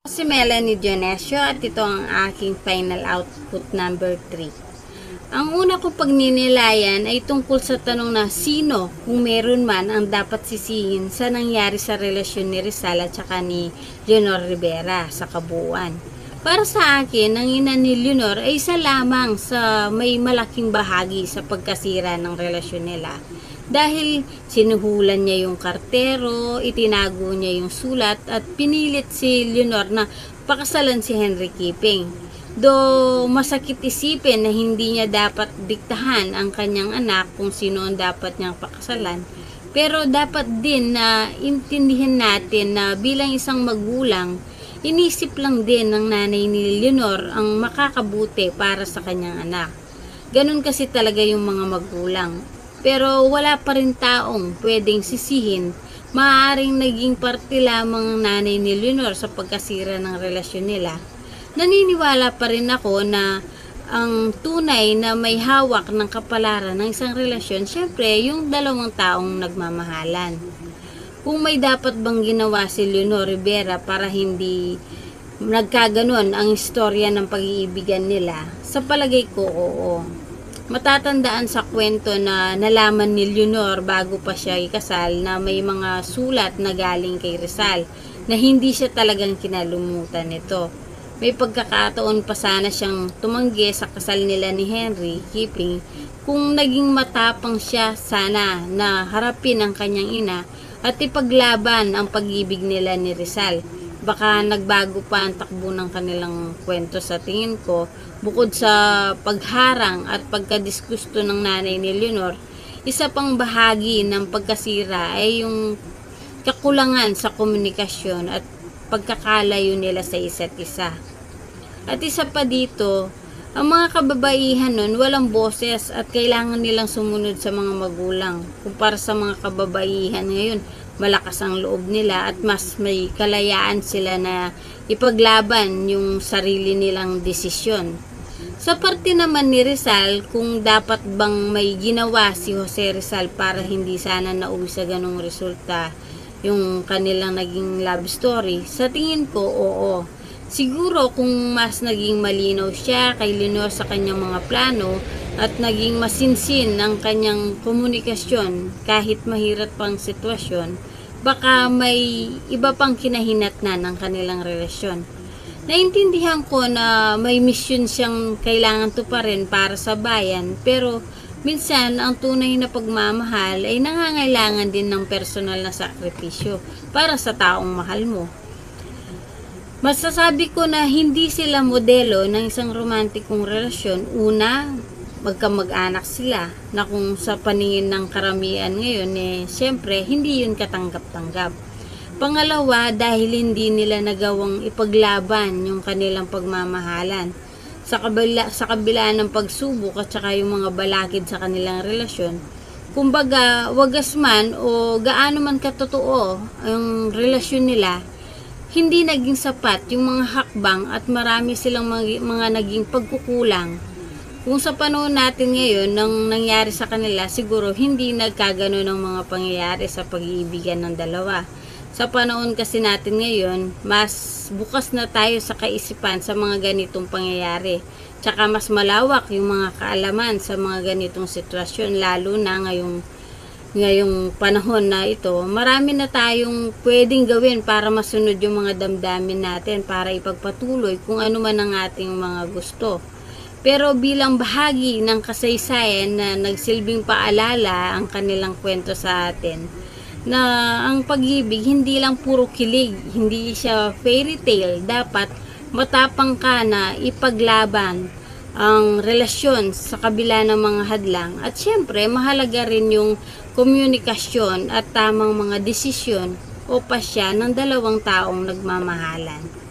Si Melanie Dionesio at ito ang aking final output number 3. Ang una kong pagninilayan ay tungkol sa tanong na sino, kung meron man, ang dapat sisihin sa nangyari sa relasyon ni Rizal at saka ni Leonor Rivera sa kabuuan. Para sa akin, ang ina ni Leonor ay isa lamang sa may malaking bahagi sa pagkasira ng relasyon nila. Dahil sinuhulan niya yung kartero, itinago niya yung sulat at pinilit si Leonor na pakasalan si Henry Keeping. Do masakit isipin na hindi niya dapat diktahan ang kanyang anak kung sino ang dapat niyang pakasalan. Pero dapat din na intindihin natin na bilang isang magulang, inisip lang din ng nanay ni Leonor ang makakabuti para sa kanyang anak. Ganun kasi talaga yung mga magulang. Pero wala pa rin taong pwedeng sisihin. Maaaring naging parte lamang ang nanay ni Leonor sa pagkasira ng relasyon nila. Naniniwala pa rin ako na ang tunay na may hawak ng kapalaran ng isang relasyon, syempre yung dalawang taong nagmamahalan. Kung may dapat bang ginawa si Leonor Rivera para hindi nagkaganon ang istorya ng pag-iibigan nila, sa palagay ko, oo. Matatandaan sa kwento na nalaman ni Leonor bago pa siya ikasal na may mga sulat na galing kay Rizal na hindi siya talagang kinalumutan nito. May pagkakataon pa sana siyang tumanggi sa kasal nila ni Henry Keeping kung naging matapang siya sana na harapin ang kanyang ina at ipaglaban ang pag-ibig nila ni Rizal. Baka nagbago pa ang takbo ng kanilang kwento sa tingin ko. Bukod sa pagharang at pagkadisgusto ng nanay ni Leonor, isa pang bahagi ng pagkasira ay yung kakulangan sa komunikasyon at pagkakalayo nila sa isa't isa. At isa pa dito, ang mga kababaihan nun walang boses at kailangan nilang sumunod sa mga magulang. Kumpara sa mga kababaihan ngayon, malakas ang loob nila at mas may kalayaan sila na ipaglaban yung sarili nilang desisyon. Sa parte naman ni Rizal, kung dapat bang may ginawa si Jose Rizal para hindi sana nauwi sa ganong resulta yung kanilang naging love story, sa tingin ko, oo. Siguro kung mas naging malinaw siya kay Leonor sa kanyang mga plano at naging masinsin ang kanyang komunikasyon kahit mahirap pang sitwasyon, baka may iba pang kinahinatnan ng kanilang relasyon. Naintindihan ko na may misyon siyang kailangan tuparin para sa bayan, pero minsan ang tunay na pagmamahal ay nangangailangan din ng personal na sakripisyo para sa taong mahal mo. Masasabi ko na hindi sila modelo ng isang romantikong relasyon. Una, magkamag-anak sila na kung sa paningin ng karamihan ngayon siyempre hindi yun katanggap-tanggap. Pangalawa, dahil hindi nila nagawang ipaglaban yung kanilang pagmamahalan. Sa kabila ng pagsubok at saka yung mga balakid sa kanilang relasyon, kumbaga wagas man o gaano man katotoo ang relasyon nila, hindi naging sapat yung mga hakbang at marami silang mga naging pagkukulang. Kung sa panahon natin ngayon, nang nangyari sa kanila, siguro hindi nagkagano ng mga pangyayari sa pag-iibigan ng dalawa. Sa panahon kasi natin ngayon, mas bukas na tayo sa kaisipan sa mga ganitong pangyayari. Tsaka mas malawak yung mga kaalaman sa mga ganitong sitwasyon, lalo na ngayong panahon na ito. Marami na tayong pwedeng gawin para masunod yung mga damdamin natin, para ipagpatuloy kung ano man ang ating mga gusto. Pero bilang bahagi ng kasaysayan na nagsilbing paalala ang kanilang kwento sa atin, na ang pag-ibig hindi lang puro kilig, hindi siya fairy tale. Dapat matapang ka na ipaglaban ang relasyon sa kabila ng mga hadlang. At syempre, mahalaga rin yung komunikasyon at tamang mga desisyon o pasya ng dalawang taong nagmamahalan.